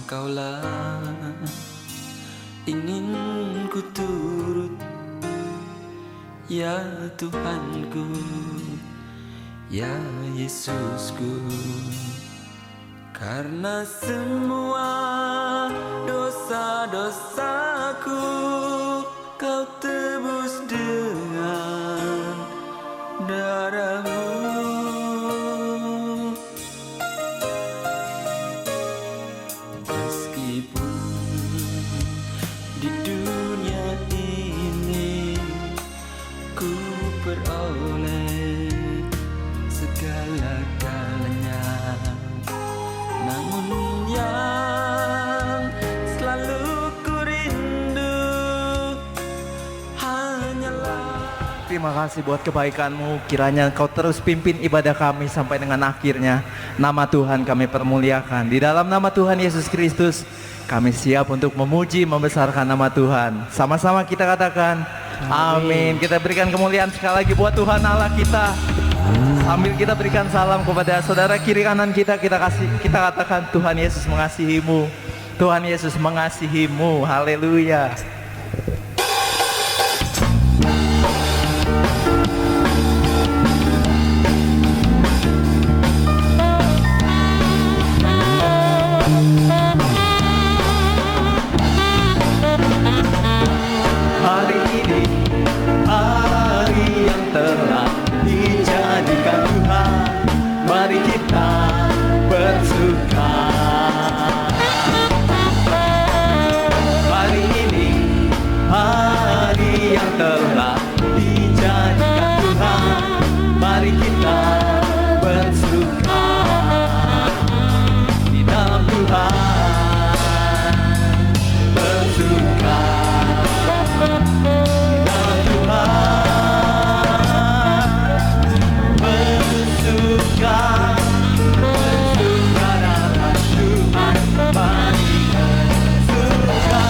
Engkaulah ingin ku turut, ya Tuhanku, ya Yesusku. Karena semua dosa-dosaku Kau tebus dengan darah-Mu. Meskipun di dunia ini ku peroleh segala-galanya, namun yang selalu ku rindu hanyalah. Terima kasih buat kebaikan-Mu. Kiranya Engkau terus pimpin ibadah kami sampai dengan akhirnya. Nama Tuhan kami permuliakan. Di dalam nama Tuhan Yesus Kristus kami siap untuk memuji, membesarkan nama Tuhan. Sama-sama kita katakan amin. Kita berikan kemuliaan sekali lagi buat Tuhan Allah kita. Sambil kita berikan salam kepada saudara kiri kanan kita, kita katakan Tuhan Yesus mengasihimu. Tuhan Yesus mengasihimu. Haleluya. Hari ini hari yang telah dijadikan Tuhan, mari kita bersuka. Hari ini hari yang telah dijadikan Tuhan, mari kita bersuka di dalam Tuhan, bersuka di dalam Tuhan, bersuka, bersuka dalam Tuhan, mari bersuka,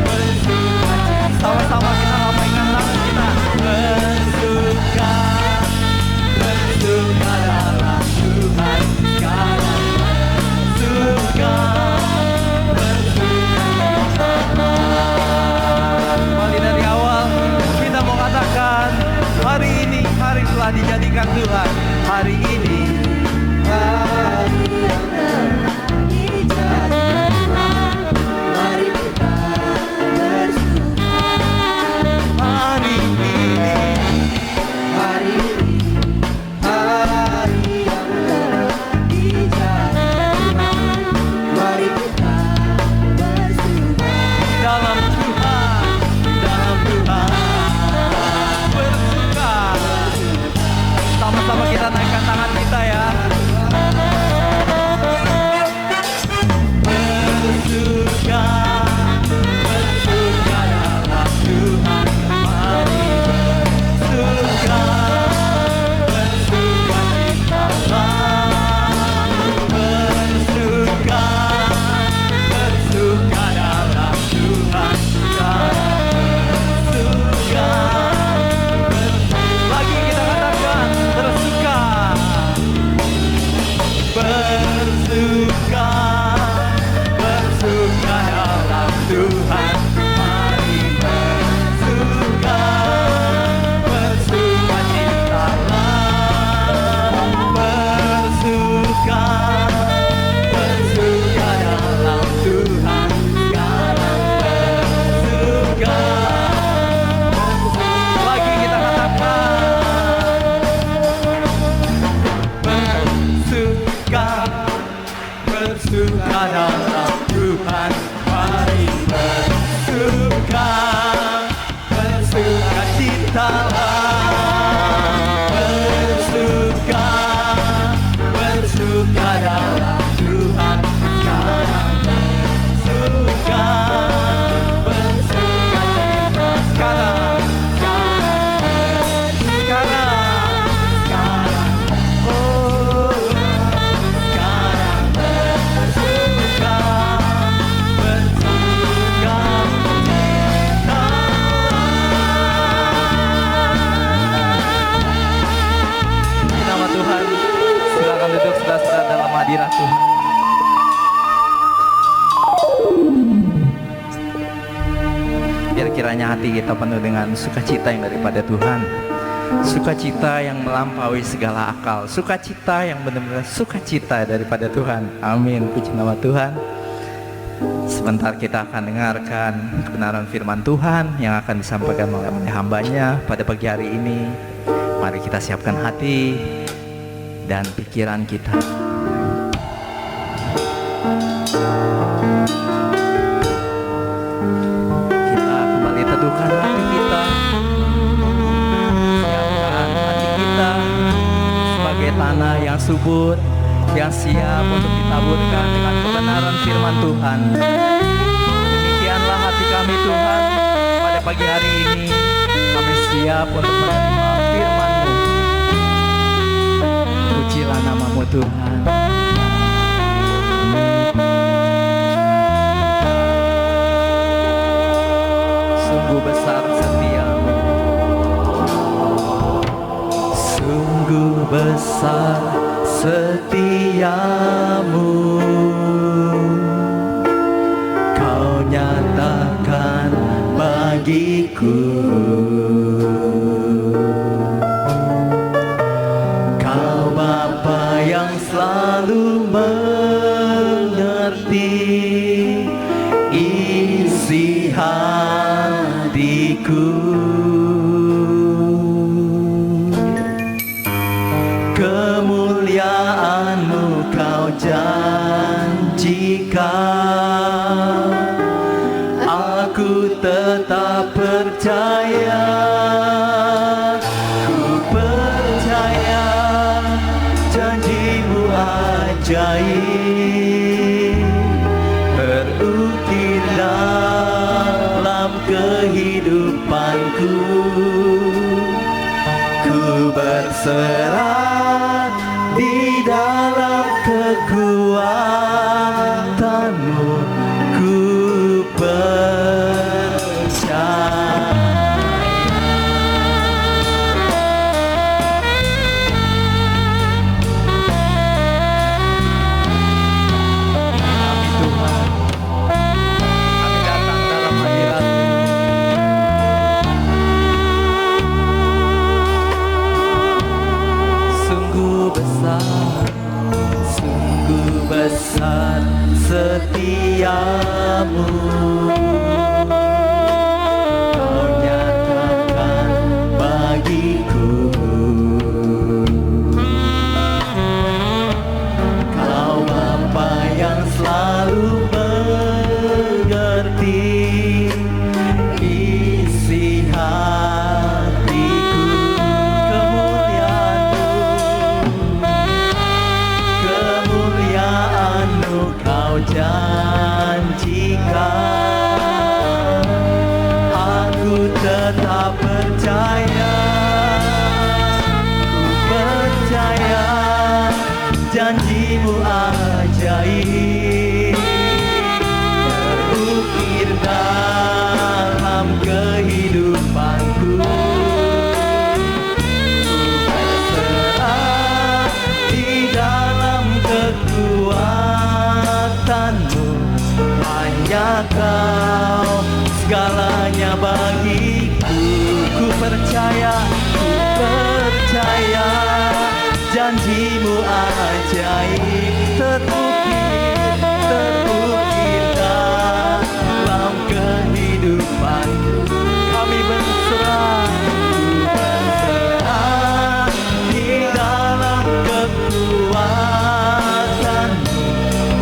bersuka. Sama-sama kita lambaikan tangan kita, bersuka, bersuka dalam Tuhan, sekarang bersuka, bersuka. Kembali dari awal kita mau katakan hari ini hari telah dijadikan Tuhan. Hari ini hari yang telah dijadikan Tuhan, mari kita bersuka. Hari ini hari yang telah dijadikan Tuhan, mari kita bersuka dalam Tuhan, dalam Tuhan, bersuka. Sama-sama kita naikkan tangan kita ya. Bersuka, bersuka dalam Tuhan, mari bersuka, bersuka citalah, bersuka, bersuka dalam Tuhan, bersuka, lagi kita katakan bersuka, bersuka, bersuka dalam Tuhan, mari bersuka, bersuka citalah, bersuka, bersuka dalam Tuhan, sekarang bersuka, lagi kita katakan bersuka, bersuka dalam Tuhan, mari bersuka, bersuka citalah, bersuka, bersuka dalam Tuhan, sekarang bersuka, bersuka cita sekarang, sekarang, oh, sekarang bersuka, bersuka cita. hati kita penuh dengan sukacita yang daripada Tuhan. Sukacita yang melampaui segala akal. Sukacita yang benar-benar sukacita daripada Tuhan. Amin, puji nama Tuhan. Sebentar kita akan dengarkan kebenaran firman Tuhan yang akan disampaikan oleh hambanya pada pagi hari ini. Mari kita siapkan hati dan pikiran kita. Kita kembali teduhkan hati kita. Siapkan hati kita sebagai tanah yang subur, yang siap untuk ditaburkan dengan kebenaran firman Tuhan. Demikianlah hati kami Tuhan, pada pagi hari ini kami siap untuk menerima firman-Mu. Pujilah nama-Mu Tuhan. Sungguh besar setiamu, sungguh besar setiamu, Kau nyatakan bagiku. Kau Bapa yang selalu mengerti isi hatiku. Kemuliaan-Mu Kau janjikan, aku tetap percaya. Ku percaya janji-Mu ajaib terukir dalam kehidupanku. Ku berserah di dalam kekuatan-Mu. Ku percaya. Kami Tuhan, kami datang dalam hadirat-Mu. Sungguh besar setiamu, Kau nyatakan bagiku. Kau Bapa yang selalu mengerti isi hatiku. Kemuliaan-Mu Kau janjikan, aku tetap percaya. Ku percaya janji-Mu ajaib terukir dalam kehidupanku. Kekuatan-Mu, hanya Kau segalanya bagiku. Ku percaya janji-Mu ajaib terukir dalam kehidupanku. Kami berserah di dalam kekuatan-Mu.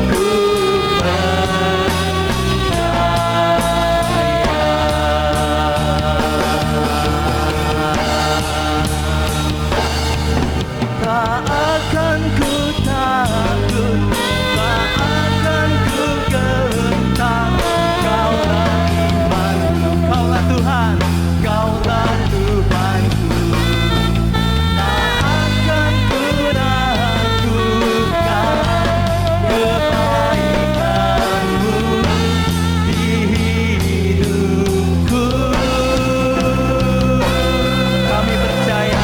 Ku tak akan ku takut, tak akan ku gentar. Kaulah imanku, Kaulah Tuhan, Kaulah Tuhanku. Tak akan ku ragukan kebaikan-Mu di hidupku. Kami percaya,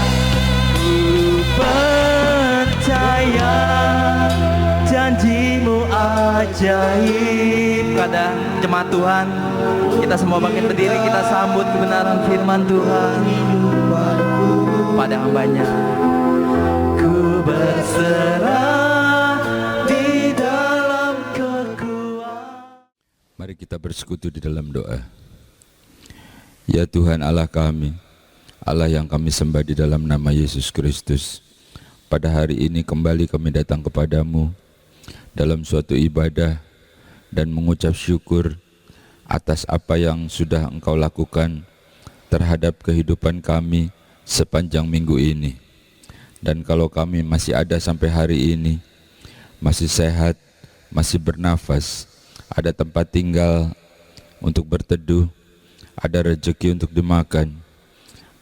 percaya janji-Mu ajaib. Kadang jemaat Tuhan, Kita semua bangkit berdiri, kita sambut kebenaran firman Tuhan pada hambanya. Ku berserah di dalam kekuatan. Mari kita bersekutu di dalam doa. Ya Tuhan Allah kami, Allah yang kami sembah di dalam nama Yesus Kristus, pada hari ini kembali kami datang kepadamu dalam suatu ibadah dan mengucap syukur atas apa yang sudah Engkau lakukan terhadap kehidupan kami sepanjang minggu ini. Dan kalau kami masih ada sampai hari ini, masih sehat, masih bernafas, ada tempat tinggal untuk berteduh, ada rezeki untuk dimakan,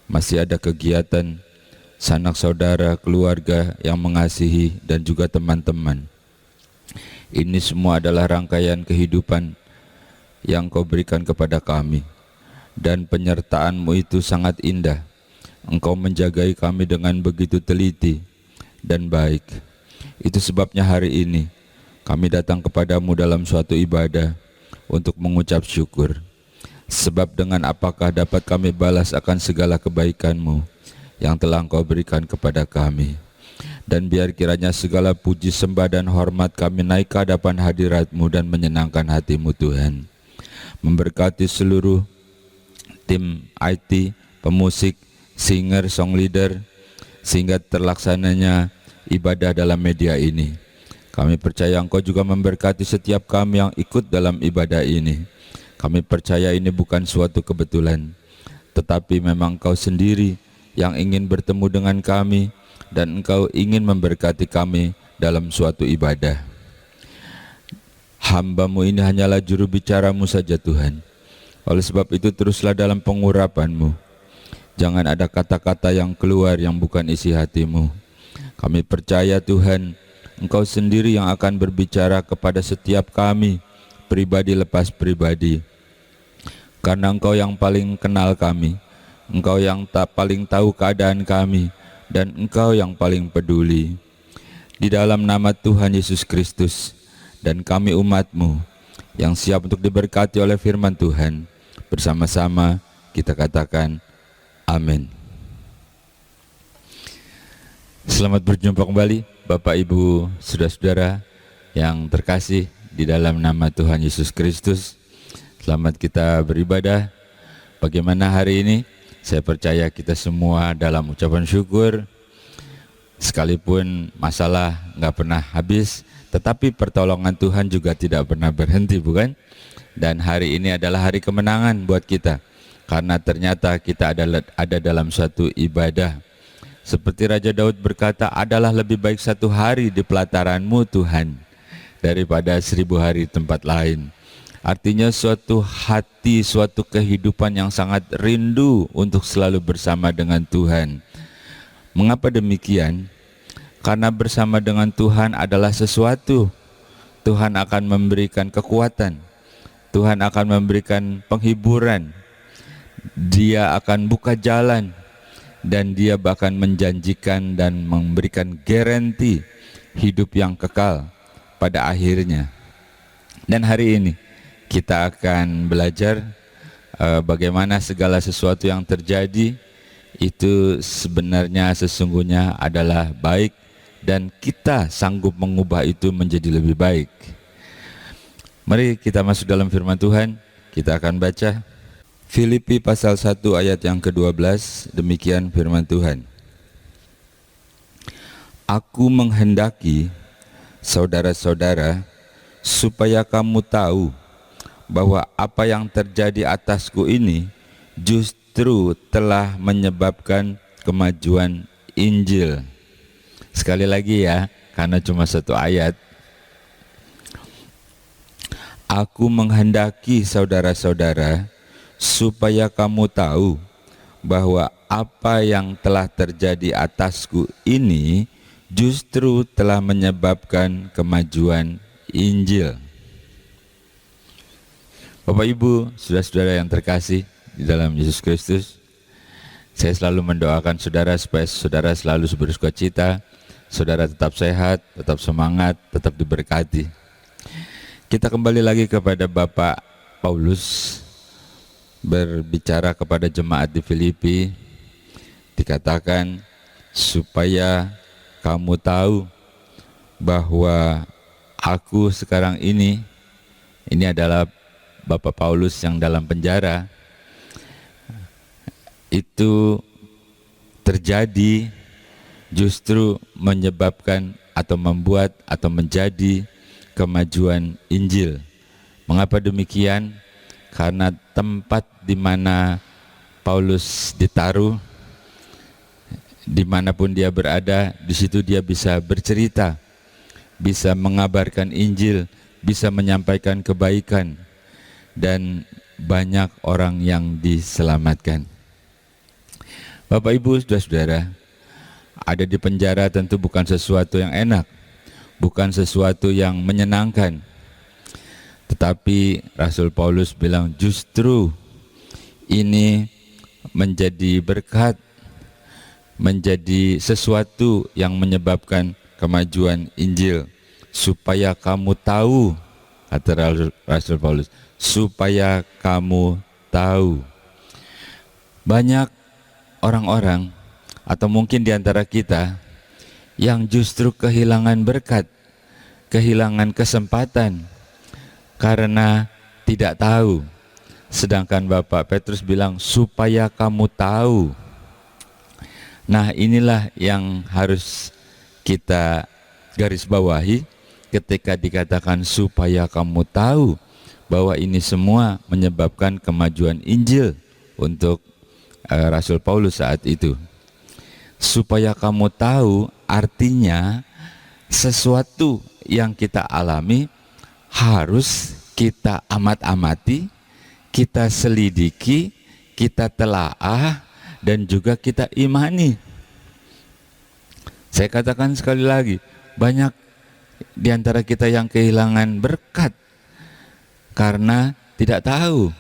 masih ada kegiatan sanak saudara, keluarga yang mengasihi dan juga teman-teman. Ini semua adalah rangkaian kehidupan yang Kau berikan kepada kami, dan penyertaan-Mu itu sangat indah. Engkau menjagai kami dengan begitu teliti dan baik. Itu sebabnya hari ini kami datang kepadamu dalam suatu ibadah untuk mengucap syukur. Sebab dengan apakah dapat kami balas akan segala kebaikan-Mu yang telah Engkau berikan kepada kami. Dan biar kiranya segala puji sembah dan hormat kami naik ke hadapan hadirat-Mu dan menyenangkan hati-Mu Tuhan. Memberkati seluruh tim IT, pemusik, singer, song leader, sehingga terlaksananya ibadah dalam media ini. Kami percaya Engkau juga memberkati setiap kami yang ikut dalam ibadah ini. Kami percaya ini bukan suatu kebetulan, tetapi memang Engkau sendiri yang ingin bertemu dengan kami, dan Engkau ingin memberkati kami dalam suatu ibadah. Hamba-Mu ini hanyalah juru bicara-Mu saja Tuhan. Oleh sebab itu teruslah dalam pengurapan-Mu. Jangan ada kata-kata yang keluar yang bukan isi hati-Mu. Kami percaya Tuhan, Engkau sendiri yang akan berbicara kepada setiap kami, pribadi lepas pribadi. Karena Engkau yang paling kenal kami, Engkau yang paling tahu keadaan kami, dan Engkau yang paling peduli. Di dalam nama Tuhan Yesus Kristus, dan kami umat-Mu yang siap untuk diberkati oleh firman Tuhan, bersama-sama kita katakan amin. Selamat berjumpa kembali Bapak Ibu saudara-saudara yang terkasih di dalam nama Tuhan Yesus Kristus. Selamat kita beribadah. Bagaimana hari ini? Saya percaya kita semua dalam ucapan syukur. Sekalipun masalah nggak pernah habis, tetapi pertolongan Tuhan juga tidak pernah berhenti, bukan? Dan hari ini adalah hari kemenangan buat kita, karena ternyata kita ada dalam suatu ibadah. Seperti Raja Daud berkata, adalah lebih baik 1 hari di pelataran-Mu Tuhan daripada 1000 hari di tempat lain. Artinya suatu hati, suatu kehidupan yang sangat rindu untuk selalu bersama dengan Tuhan. Mengapa demikian? Karena bersama dengan Tuhan adalah sesuatu. Tuhan akan memberikan kekuatan, Tuhan akan memberikan penghiburan, Dia akan buka jalan, dan Dia bahkan menjanjikan dan memberikan garansi hidup yang kekal pada akhirnya. Dan hari ini kita akan belajar bagaimana segala sesuatu yang terjadi itu sebenarnya sesungguhnya adalah baik, dan kita sanggup mengubah itu menjadi lebih baik. Mari kita masuk dalam firman Tuhan. Kita akan baca Filipi pasal 1 ayat yang ke-12. Demikian firman Tuhan. Aku menghendaki saudara-saudara supaya kamu tahu bahwa apa yang terjadi atasku ini justru telah menyebabkan kemajuan Injil. Sekali lagi ya, karena cuma 1 ayat. Aku menghendaki saudara-saudara supaya kamu tahu bahwa apa yang telah terjadi atasku ini justru telah menyebabkan kemajuan Injil. Bapak Ibu, saudara-saudara yang terkasih di dalam Yesus Kristus, saya selalu mendoakan saudara supaya saudara selalu bersukacita, saudara tetap sehat, tetap semangat, tetap diberkati. Kita kembali lagi kepada Bapak Paulus. berbicara kepada jemaat di Filipi, dikatakan supaya kamu tahu bahwa aku sekarang ini adalah Bapak Paulus yang dalam penjara. Itu terjadi justru menyebabkan atau membuat atau menjadi kemajuan Injil. Mengapa demikian? Karena tempat di mana Paulus ditaruh, dimanapun dia berada, di situ dia bisa bercerita, bisa mengabarkan Injil, bisa menyampaikan kebaikan, dan banyak orang yang diselamatkan. Bapak Ibu, saudara-saudara, ada di penjara tentu bukan sesuatu yang enak, bukan sesuatu yang menyenangkan. Tetapi Rasul Paulus bilang justru ini menjadi berkat, menjadi sesuatu yang menyebabkan kemajuan Injil. Supaya kamu tahu, kata Rasul Paulus, supaya kamu tahu. Banyak orang-orang atau mungkin di antara kita yang justru kehilangan berkat, kehilangan kesempatan karena tidak tahu. Sedangkan Bapak Petrus bilang supaya kamu tahu. Nah, inilah yang harus kita garis bawahi ketika dikatakan supaya kamu tahu, bahwa ini semua menyebabkan kemajuan Injil untuk Rasul Paulus saat itu. Supaya kamu tahu artinya sesuatu yang kita alami harus kita amat-amati, kita selidiki, kita telaah, dan juga kita imani. Saya katakan sekali lagi, banyak di antara kita yang kehilangan berkat karena tidak tahu.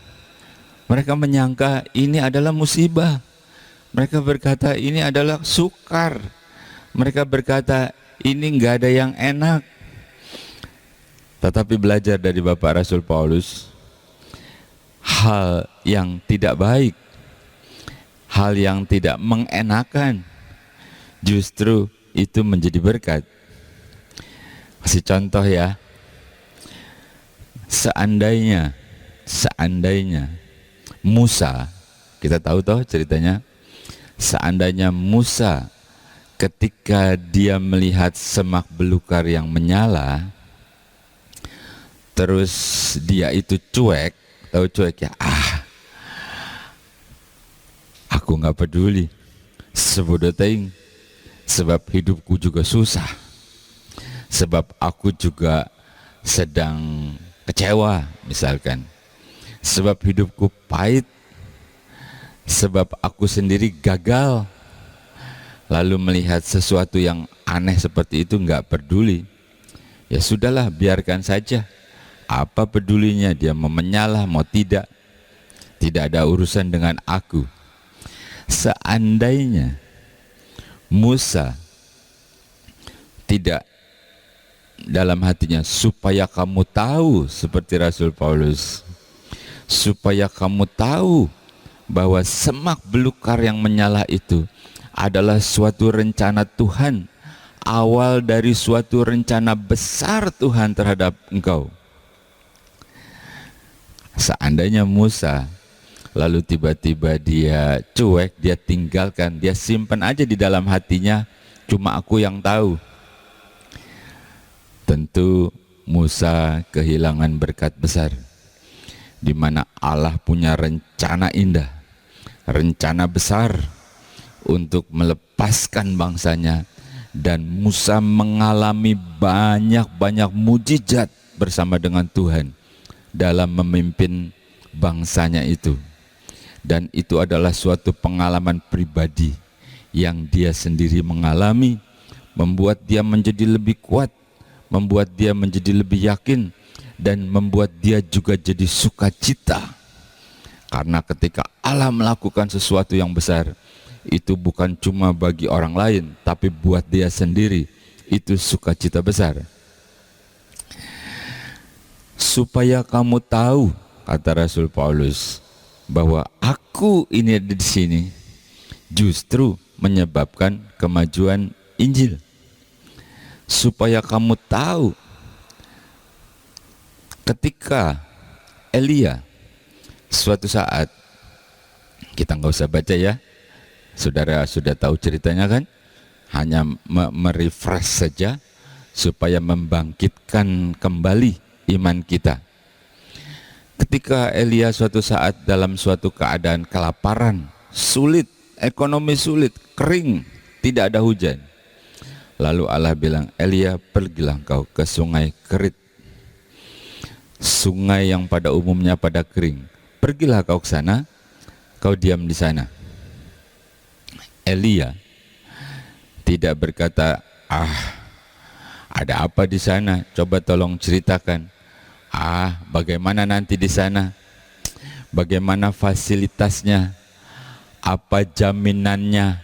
Mereka menyangka ini adalah musibah. Mereka berkata ini adalah sukar. Mereka berkata ini nggak ada yang enak. Tetapi belajar dari Bapak Rasul Paulus, hal yang tidak baik, hal yang tidak mengenakan, justru itu menjadi berkat. Kasih contoh ya, seandainya Musa, kita tahu toh ceritanya, seandainya Musa ketika dia melihat semak belukar yang menyala, terus dia itu cuek, tahu cuek ya, aku nggak peduli, sebodoh teing, sebab hidupku juga susah, sebab aku juga sedang kecewa misalkan, sebab hidupku pahit, sebab aku sendiri gagal. Lalu melihat sesuatu yang aneh seperti itu nggak peduli, ya sudahlah, biarkan saja. Apa pedulinya dia mau menyala mau tidak ada urusan dengan aku. Seandainya Musa tidak dalam hatinya supaya kamu tahu, seperti Rasul Paulus, supaya kamu tahu bahwa semak belukar yang menyala itu adalah suatu rencana Tuhan, awal dari suatu rencana besar Tuhan terhadap engkau. Seandainya Musa lalu tiba-tiba dia cuek, dia tinggalkan, dia simpan aja di dalam hatinya, cuma aku yang tahu, tentu Musa kehilangan berkat besar, di mana Allah punya rencana indah, rencana besar untuk melepaskan bangsanya, dan Musa mengalami banyak mujizat bersama dengan Tuhan dalam memimpin bangsanya itu. Dan itu adalah suatu pengalaman pribadi yang dia sendiri mengalami, membuat dia menjadi lebih kuat, membuat dia menjadi lebih yakin, dan membuat dia juga jadi sukacita. Karena ketika Allah melakukan sesuatu yang besar, itu bukan cuma bagi orang lain, tapi buat dia sendiri, itu sukacita besar. Supaya kamu tahu, kata Rasul Paulus, bahwa aku ini ada di sini justru menyebabkan kemajuan Injil. Supaya kamu tahu, ketika Elia suatu saat, kita nggak usah baca ya, saudara sudah tahu ceritanya kan, hanya merefresh saja supaya membangkitkan kembali iman kita. Ketika Elia suatu saat dalam suatu keadaan kelaparan, sulit, ekonomi sulit, kering, tidak ada hujan. Lalu Allah bilang, Elia, pergilah engkau ke sungai Kerit, sungai yang pada umumnya pada kering. Pergilah kau ke sana, kau diam di sana. Elia tidak berkata, ada apa di sana? Coba tolong ceritakan. Bagaimana nanti di sana? Bagaimana fasilitasnya? Apa jaminannya?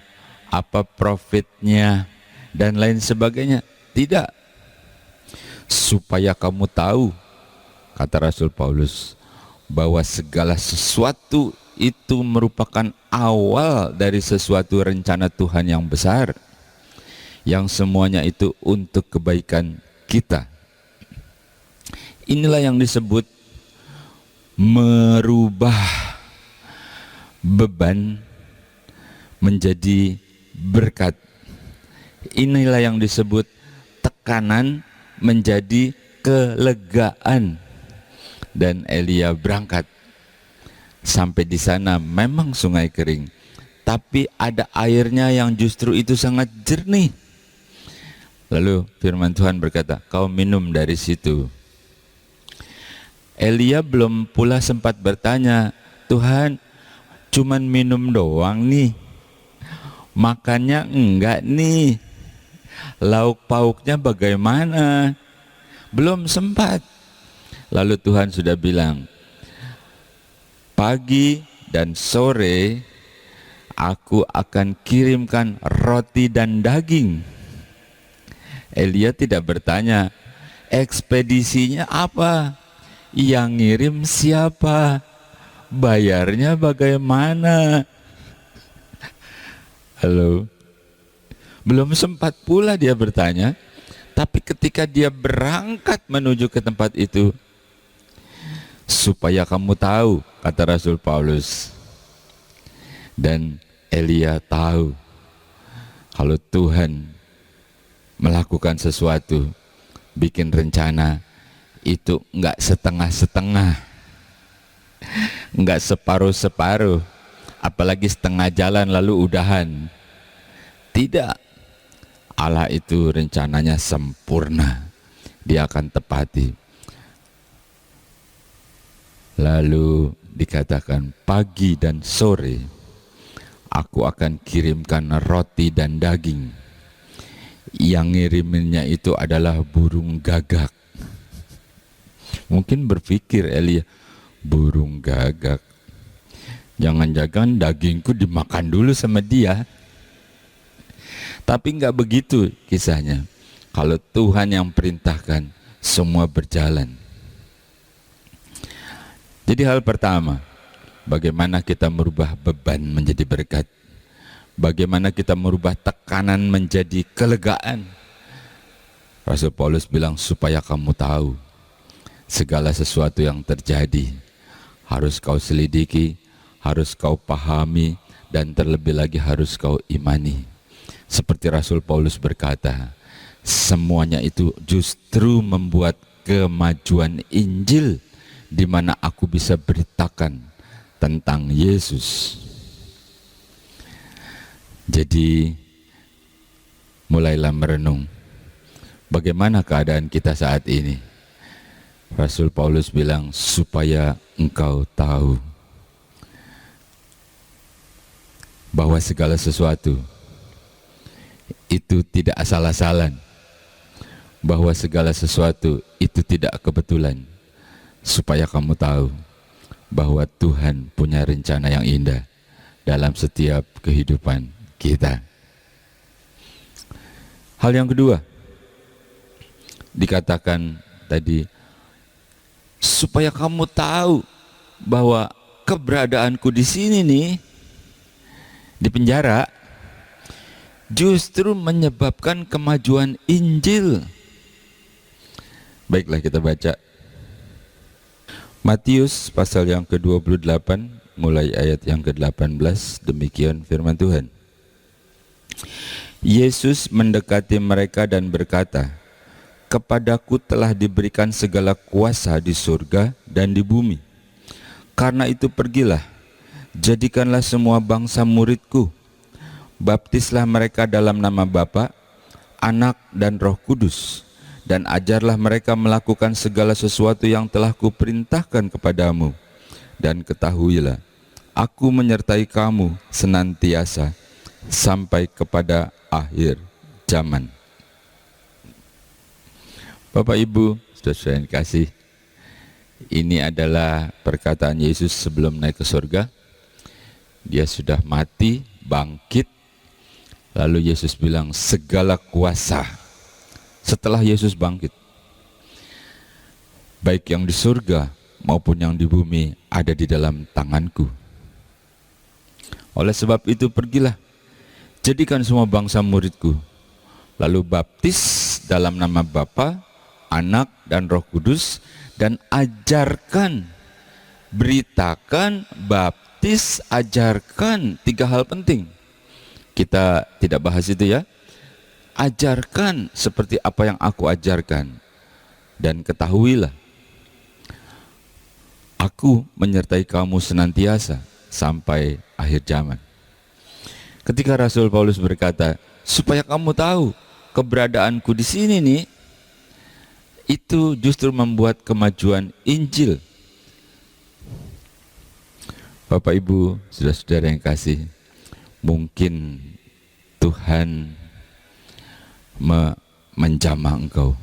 Apa profitnya? Dan lain sebagainya. Tidak. Supaya kamu tahu, kata Rasul Paulus, bahwa segala sesuatu itu merupakan awal dari sesuatu rencana Tuhan yang besar, yang semuanya itu untuk kebaikan kita. Inilah yang disebut merubah beban menjadi berkat. Inilah yang disebut tekanan menjadi kelegaan. Dan Elia berangkat. Sampai di sana memang sungai kering, tapi ada airnya yang justru itu sangat jernih. Lalu firman Tuhan berkata, kau minum dari situ. Elia belum pula sempat bertanya, Tuhan, cuman minum doang nih, makannya enggak nih, lauk pauknya bagaimana? Belum sempat. Lalu Tuhan sudah bilang, pagi dan sore aku akan kirimkan roti dan daging. Elia tidak bertanya, ekspedisinya apa? Yang ngirim siapa? Bayarnya bagaimana? Halo? Belum sempat pula dia bertanya, tapi ketika dia berangkat menuju ke tempat itu, supaya kamu tahu, kata Rasul Paulus. Dan Elia tahu kalau Tuhan melakukan sesuatu, bikin rencana, itu enggak setengah-setengah, enggak separuh-separuh, apalagi setengah jalan lalu udahan. Tidak. Allah itu rencananya sempurna, dia akan tepati. Lalu dikatakan, pagi dan sore aku akan kirimkan roti dan daging. Yang ngiriminnya itu adalah burung gagak. Mungkin berpikir Elia, burung gagak, jangan-jangan dagingku dimakan dulu sama dia. Tapi enggak begitu kisahnya. Kalau Tuhan yang perintahkan, semua berjalan. Jadi hal pertama, bagaimana kita merubah beban menjadi berkat. Bagaimana kita merubah tekanan menjadi kelegaan. Rasul Paulus bilang, supaya kamu tahu, segala sesuatu yang terjadi harus kau selidiki, harus kau pahami, dan terlebih lagi harus kau imani. Seperti Rasul Paulus berkata, semuanya itu justru membuat kemajuan Injil, di mana aku bisa beritakan tentang Yesus. Jadi mulailah merenung, bagaimana keadaan kita saat ini. Rasul Paulus bilang, supaya engkau tahu bahwa segala sesuatu itu tidak asal-asalan, bahwa segala sesuatu itu tidak kebetulan, supaya kamu tahu bahwa Tuhan punya rencana yang indah dalam setiap kehidupan kita. Hal yang kedua, dikatakan tadi, supaya kamu tahu bahwa keberadaanku di sini nih, di penjara, justru menyebabkan kemajuan Injil. Baiklah, kita baca Matius pasal yang ke-28 mulai ayat yang ke-18. Demikian firman Tuhan. Yesus mendekati mereka dan berkata, "Kepadaku telah diberikan segala kuasa di surga dan di bumi. Karena itu pergilah, jadikanlah semua bangsa muridku. Baptislah mereka dalam nama Bapa, Anak, dan Roh Kudus, dan ajarlah mereka melakukan segala sesuatu yang telah kuperintahkan kepadamu. Dan ketahuilah, aku menyertai kamu senantiasa sampai kepada akhir zaman." Bapak Ibu, saudara yang kasih, ini adalah perkataan Yesus sebelum naik ke surga. Dia sudah mati, bangkit. Lalu Yesus bilang, segala kuasa. Setelah Yesus bangkit, baik yang di surga maupun yang di bumi ada di dalam tanganku. Oleh sebab itu pergilah, jadikan semua bangsa muridku, lalu baptis dalam nama Bapa, Anak, dan Roh Kudus, dan ajarkan, beritakan, baptis, ajarkan. 3 hal penting. Kita tidak bahas itu ya. Ajarkan seperti apa yang aku ajarkan, dan ketahuilah, aku menyertai kamu senantiasa sampai akhir zaman. Ketika Rasul Paulus berkata, supaya kamu tahu keberadaanku di sini nih, itu justru membuat kemajuan Injil. Bapak Ibu, saudara-saudara yang kasih, mungkin Tuhan menjamah engkau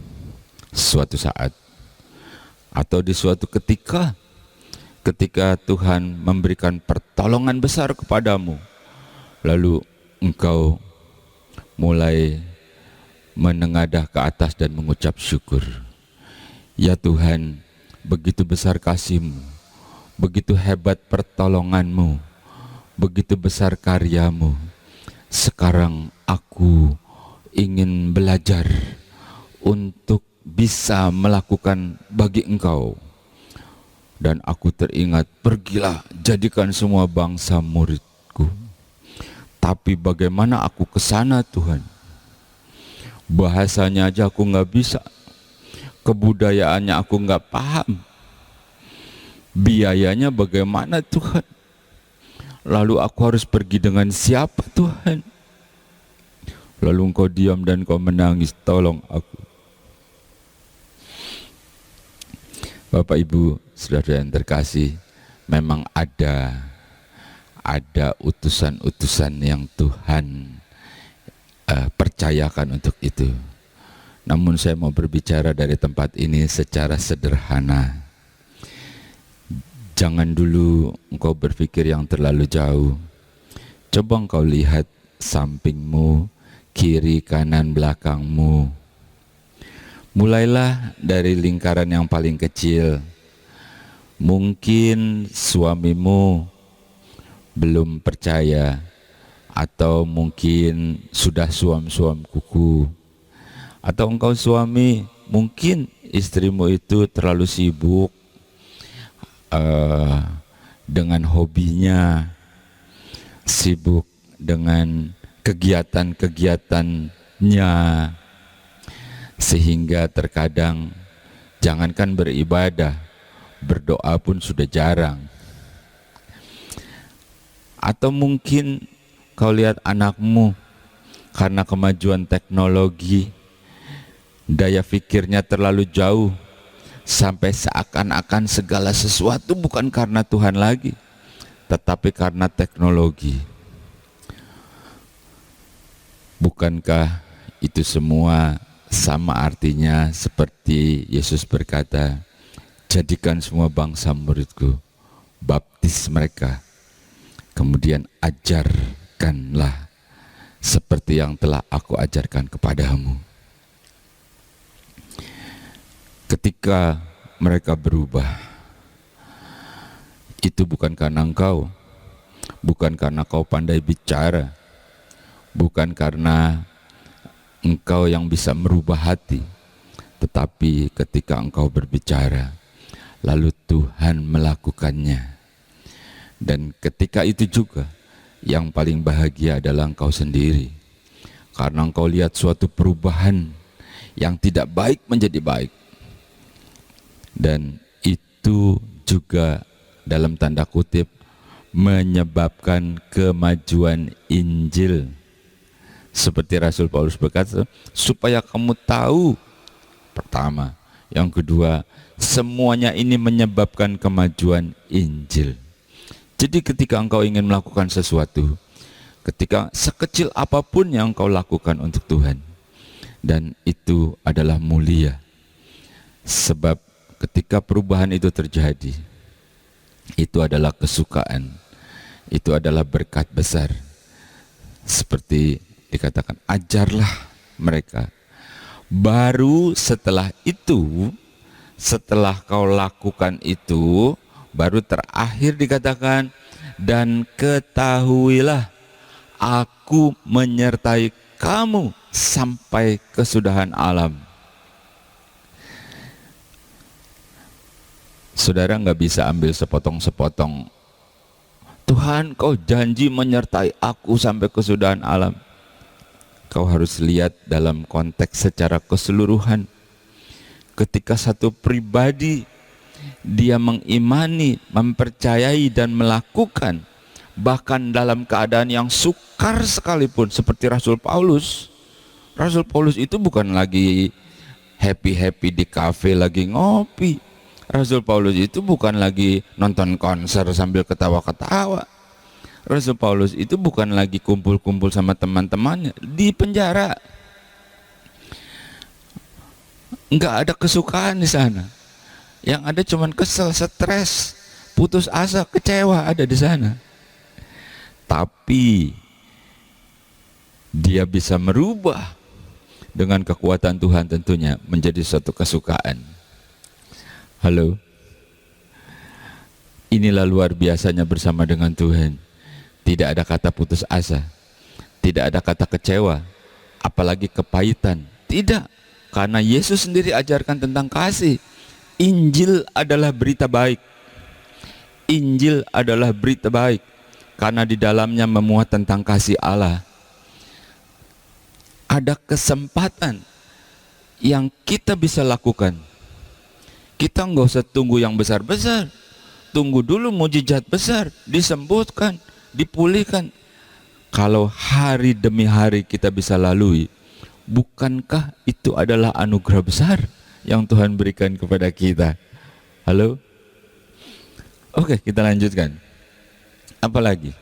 suatu saat, atau di suatu ketika Tuhan memberikan pertolongan besar kepadamu, lalu engkau mulai menengadah ke atas dan mengucap syukur. Ya Tuhan, begitu besar kasih-Mu, begitu hebat pertolongan-Mu, begitu besar karya-Mu. Sekarang aku ingin belajar untuk bisa melakukan bagi Engkau. Dan aku teringat, pergilah, jadikan semua bangsa muridku. Tapi bagaimana aku ke sana Tuhan? Bahasanya aja aku nggak bisa, kebudayaannya aku nggak paham, biayanya bagaimana Tuhan? Lalu aku harus pergi dengan siapa Tuhan? Lalu engkau diam dan kau menangis, tolong aku. Bapak Ibu, saudara yang terkasih, memang ada utusan-utusan yang Tuhan percayakan untuk itu. Namun saya mau berbicara dari tempat ini secara sederhana. Jangan dulu engkau berpikir yang terlalu jauh. Coba engkau lihat sampingmu, kiri, kanan, belakangmu. Mulailah dari lingkaran yang paling kecil. Mungkin suamimu belum percaya, atau mungkin sudah suam-suam kuku. Atau engkau suami, mungkin istrimu itu terlalu sibuk dengan hobinya, sibuk dengan kegiatan-kegiatannya, sehingga terkadang jangankan beribadah, berdoa pun sudah jarang. Atau mungkin kau lihat anakmu, karena kemajuan teknologi, daya pikirnya terlalu jauh, sampai seakan-akan segala sesuatu bukan karena Tuhan lagi, tetapi karena teknologi. Bukankah itu semua sama artinya seperti Yesus berkata, jadikan semua bangsa muridku, baptis mereka, kemudian ajarkanlah seperti yang telah aku ajarkan kepadamu. Ketika mereka berubah, itu bukan karena engkau, bukan karena kau pandai bicara, bukan karena engkau yang bisa merubah hati, tetapi ketika engkau berbicara, lalu Tuhan melakukannya. Dan ketika itu juga yang paling bahagia adalah engkau sendiri, karena engkau lihat suatu perubahan yang tidak baik menjadi baik. Dan itu juga dalam tanda kutip menyebabkan kemajuan Injil. Seperti Rasul Paulus berkata, supaya kamu tahu, pertama. Yang kedua, semuanya ini menyebabkan kemajuan Injil. Jadi ketika engkau ingin melakukan sesuatu, ketika sekecil apapun yang engkau lakukan untuk Tuhan, dan itu adalah mulia. Sebab ketika perubahan itu terjadi, itu adalah kesukaan, itu adalah berkat besar. Seperti dikatakan, ajarlah mereka. Baru setelah itu, setelah kau lakukan itu, baru terakhir dikatakan, dan ketahuilah aku menyertai kamu sampai kesudahan alam. Saudara nggak bisa ambil sepotong-sepotong. Tuhan, kau janji menyertai aku sampai kesudahan alam. Kau harus lihat dalam konteks secara keseluruhan. Ketika satu pribadi dia mengimani, mempercayai dan melakukan, bahkan dalam keadaan yang sukar sekalipun, seperti Rasul Paulus. Rasul Paulus itu bukan lagi happy-happy di kafe lagi ngopi. Rasul Paulus itu bukan lagi nonton konser sambil ketawa-ketawa. Rasul Paulus itu bukan lagi kumpul-kumpul sama teman-temannya di penjara. Enggak ada kesukaan di sana. Yang ada cuman kesel, stres, putus asa, kecewa ada di sana. Tapi dia bisa merubah dengan kekuatan Tuhan tentunya menjadi suatu kesukaan. Halo. Inilah luar biasanya bersama dengan Tuhan. Tidak ada kata putus asa, tidak ada kata kecewa, apalagi kepahitan. Tidak, karena Yesus sendiri ajarkan tentang kasih. Injil adalah berita baik. Injil adalah berita baik karena di dalamnya memuat tentang kasih Allah. Ada kesempatan yang kita bisa lakukan. Kita nggak usah tunggu yang besar-besar. Tunggu dulu mujizat besar, disembuhkan, dipulihkan. Kalau hari demi hari kita bisa lalui, bukankah itu adalah anugerah besar yang Tuhan berikan kepada kita? Halo? Oke, kita lanjutkan. Apalagi?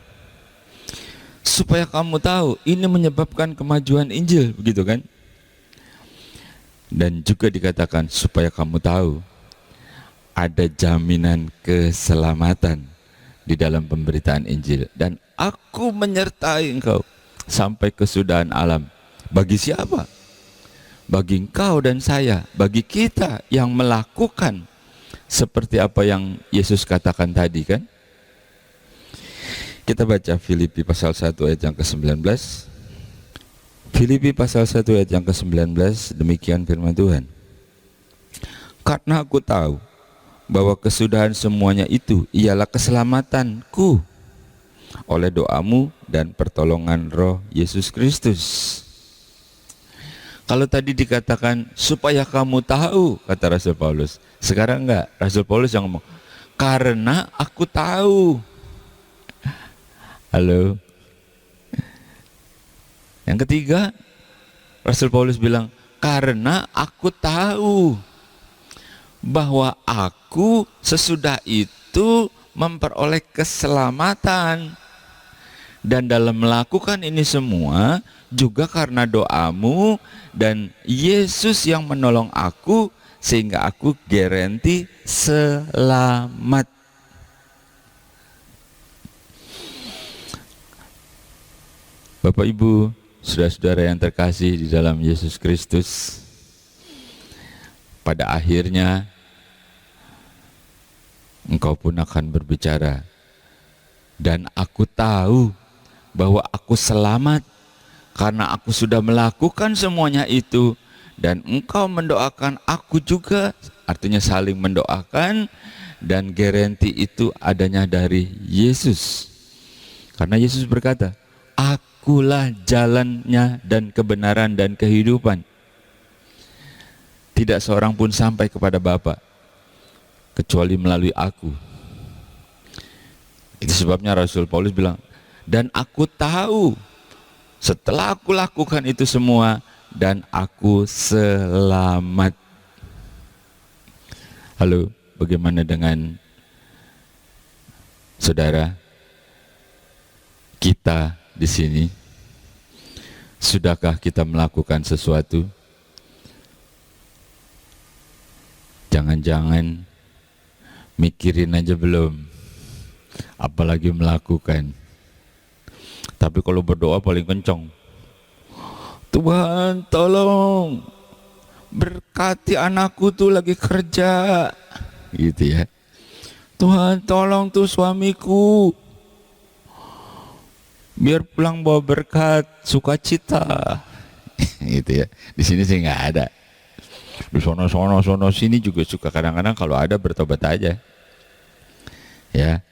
Supaya kamu tahu, ini menyebabkan kemajuan Injil, begitu kan? Dan juga dikatakan supaya kamu tahu, ada jaminan keselamatan di dalam pemberitaan Injil. Dan aku menyertai engkau sampai kesudahan alam. Bagi siapa? Bagi engkau dan saya, bagi kita yang melakukan seperti apa yang Yesus katakan tadi kan? Kita baca Filipi pasal 1 ayat yang ke-19. Filipi pasal 1 ayat yang ke-19, demikian firman Tuhan. Karena aku tahu bahwa kesudahan semuanya itu ialah keselamatanku oleh doamu dan pertolongan Roh Yesus Kristus. Kalau tadi dikatakan supaya kamu tahu, kata Rasul Paulus. Sekarang enggak, Rasul Paulus yang ngomong, karena aku tahu. Halo. Yang ketiga, Rasul Paulus bilang, karena aku tahu bahwa aku sesudah itu memperoleh keselamatan. Dan dalam melakukan ini semua juga karena doamu dan Yesus yang menolong aku, sehingga aku garanti selamat. Bapak Ibu, saudara-saudara yang terkasih di dalam Yesus Kristus, pada akhirnya Engkau pun akan berbicara, dan aku tahu bahwa aku selamat karena aku sudah melakukan semuanya itu, dan engkau mendoakan aku juga, artinya saling mendoakan, dan garansi itu adanya dari Yesus. Karena Yesus berkata, akulah jalannya dan kebenaran dan kehidupan. Tidak seorang pun sampai kepada Bapa kecuali melalui aku. Itu sebabnya Rasul Paulus bilang, dan aku tahu setelah aku lakukan itu semua, dan aku selamat. Halo, bagaimana dengan saudara kita di sini? Sudahkah kita melakukan sesuatu? Jangan-jangan mikirin aja belum, apalagi melakukan. Tapi kalau berdoa paling kencang, Tuhan tolong berkati anakku tuh lagi kerja, gitu ya. Tuhan tolong tuh suamiku biar pulang bawa berkat, sukacita, gitu ya. Di sini sih nggak ada. Di sono sini juga suka kadang-kadang kalau ada bertobat aja, ya.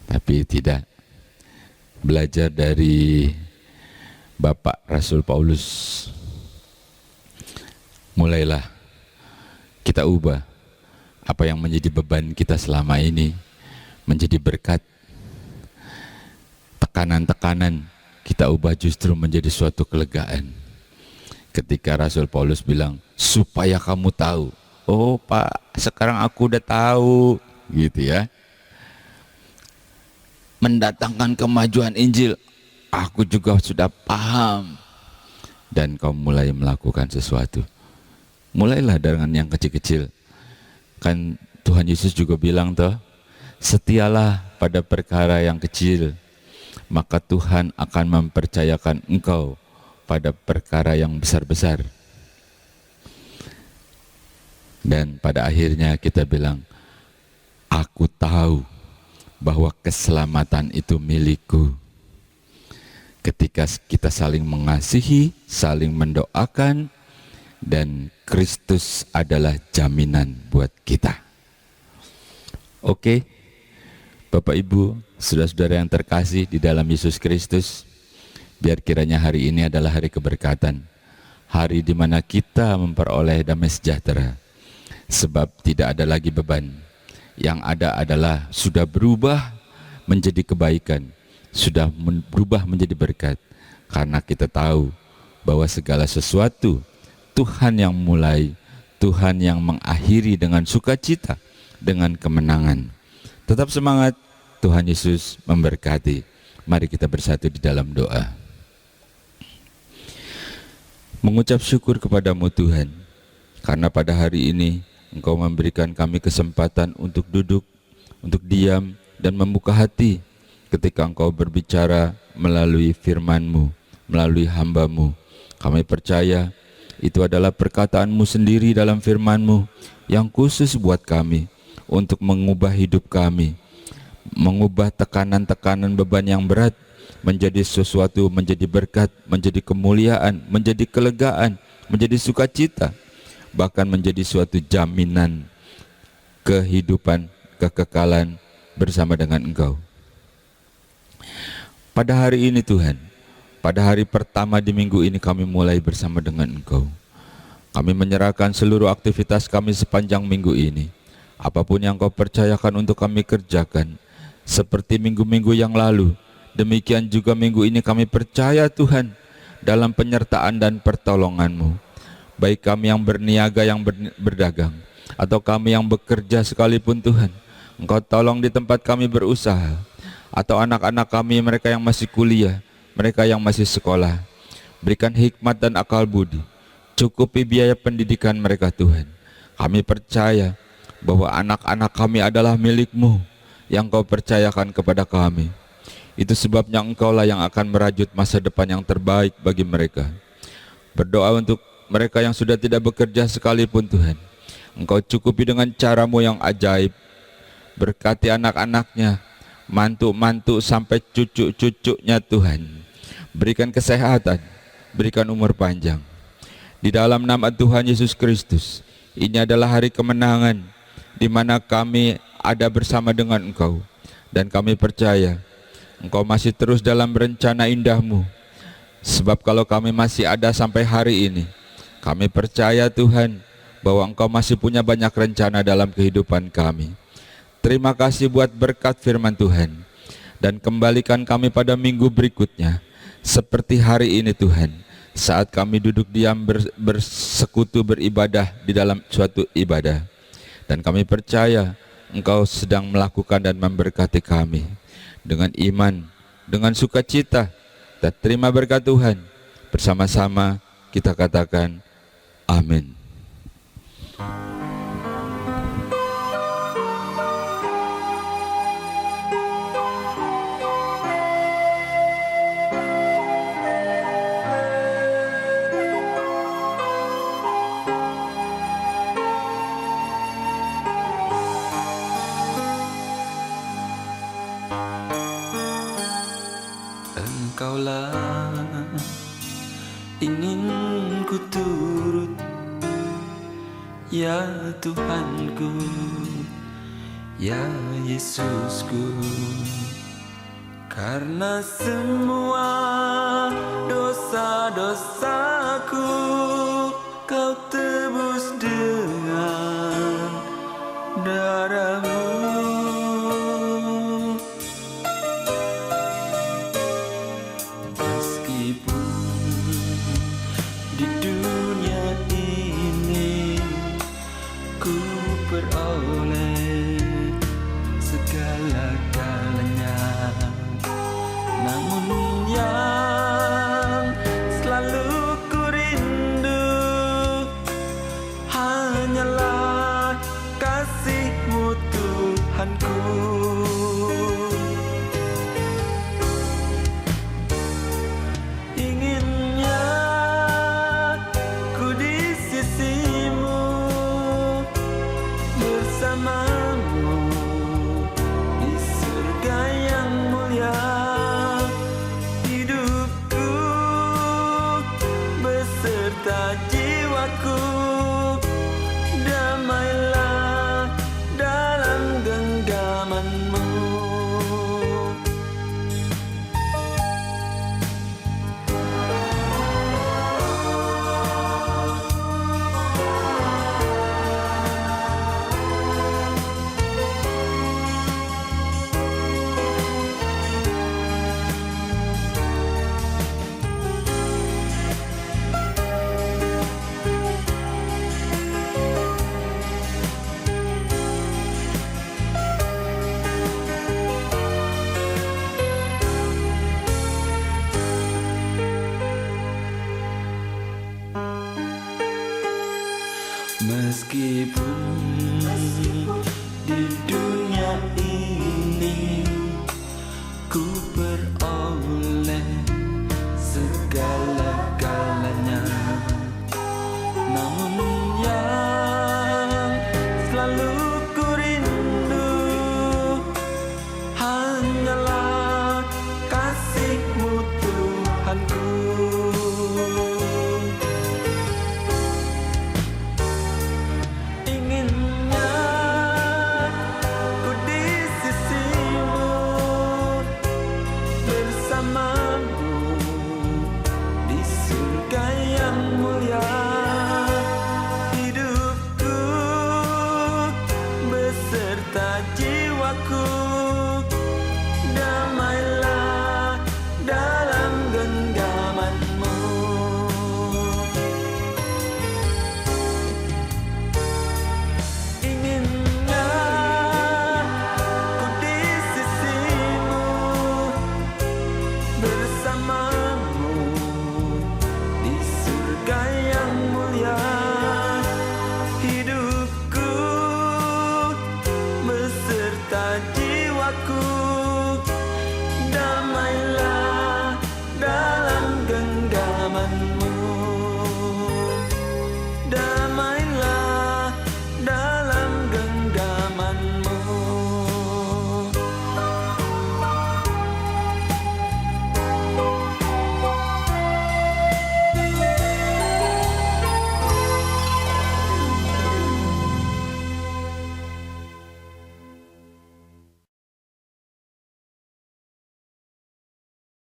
Tapi tidak. Belajar dari Bapak Rasul Paulus, mulailah kita ubah apa yang menjadi beban kita selama ini menjadi berkat. Tekanan-tekanan kita ubah justru menjadi suatu kelegaan. Ketika Rasul Paulus bilang, supaya kamu tahu, oh Pak, sekarang aku udah tahu, gitu ya. Mendatangkan kemajuan Injil, aku juga sudah paham. Dan kau mulai melakukan sesuatu. Mulailah dengan yang kecil-kecil. Kan Tuhan Yesus juga bilang toh, setialah pada perkara yang kecil, maka Tuhan akan mempercayakan engkau pada perkara yang besar-besar. Dan pada akhirnya kita bilang, aku tahu bahwa keselamatan itu milikku. Ketika kita saling mengasihi, saling mendoakan, dan Kristus adalah jaminan buat kita. Oke, Bapak Ibu, saudara-saudara yang terkasih di dalam Yesus Kristus, biar kiranya hari ini adalah hari keberkatan, hari di mana kita memperoleh damai sejahtera, sebab tidak ada lagi beban. Yang ada adalah sudah berubah menjadi kebaikan, sudah berubah menjadi berkat, karena kita tahu bahwa segala sesuatu Tuhan yang mulai, Tuhan yang mengakhiri dengan sukacita, dengan kemenangan. Tetap semangat, Tuhan Yesus memberkati. Mari kita bersatu di dalam doa. Mengucap syukur kepadamu Tuhan, karena pada hari ini Engkau memberikan kami kesempatan untuk duduk, untuk diam, dan membuka hati ketika Engkau berbicara melalui firman-Mu, melalui hamba-Mu. Kami percaya itu adalah perkataan-Mu sendiri dalam firman-Mu yang khusus buat kami, untuk mengubah hidup kami, mengubah tekanan-tekanan beban yang berat menjadi sesuatu, menjadi berkat, menjadi kemuliaan, menjadi kelegaan, menjadi sukacita, bahkan menjadi suatu jaminan kehidupan, kekekalan bersama dengan Engkau. Pada hari ini Tuhan, pada hari pertama di minggu ini kami mulai bersama dengan Engkau. Kami menyerahkan seluruh aktivitas kami sepanjang minggu ini. Apapun yang Kau percayakan untuk kami kerjakan, seperti minggu-minggu yang lalu, demikian juga minggu ini kami percaya Tuhan dalam penyertaan dan pertolongan-Mu. Baik kami yang berniaga, yang berdagang, atau kami yang bekerja sekalipun Tuhan, Engkau tolong di tempat kami berusaha, atau anak-anak kami, mereka yang masih kuliah, mereka yang masih sekolah. Berikan hikmat dan akal budi, cukupi biaya pendidikan mereka Tuhan. Kami percaya bahwa anak-anak kami adalah milik-Mu yang Kau percayakan kepada kami. Itu sebabnya Engkaulah yang akan merajut masa depan yang terbaik bagi mereka. Berdoa untuk mereka yang sudah tidak bekerja sekalipun Tuhan. Engkau cukupi dengan cara-Mu yang ajaib. Berkati anak-anaknya, mantu-mantu sampai cucu-cucunya Tuhan. Berikan kesehatan, berikan umur panjang. Di dalam nama Tuhan Yesus Kristus, ini adalah hari kemenangan di mana kami ada bersama dengan Engkau. Dan kami percaya Engkau masih terus dalam rencana indah-Mu. Sebab kalau kami masih ada sampai hari ini, kami percaya Tuhan bahwa Engkau masih punya banyak rencana dalam kehidupan kami. Terima kasih buat berkat firman Tuhan. Dan kembalikan kami pada minggu berikutnya. Seperti hari ini Tuhan, saat kami duduk diam bersekutu beribadah di dalam suatu ibadah. Dan kami percaya Engkau sedang melakukan dan memberkati kami. Dengan iman, dengan sukacita, dan terima berkat Tuhan. Bersama-sama kita katakan amin. Engkaulah ingin ku turut, ya Tuhanku, ya Yesusku. Karena semua dosa-dosaku Kau tebus dengan darah-Mu. Di dunia ini ku peroleh segala-galanya, namun yang selalu ku rindu hanyalah kasih-Mu Tuhanku. Meskipun di dunia ini ku peroleh segala-galanya, namun yang selalu ku rindu hanyalah kasih-Mu Tuhanku. Hidupku beserta jiwaku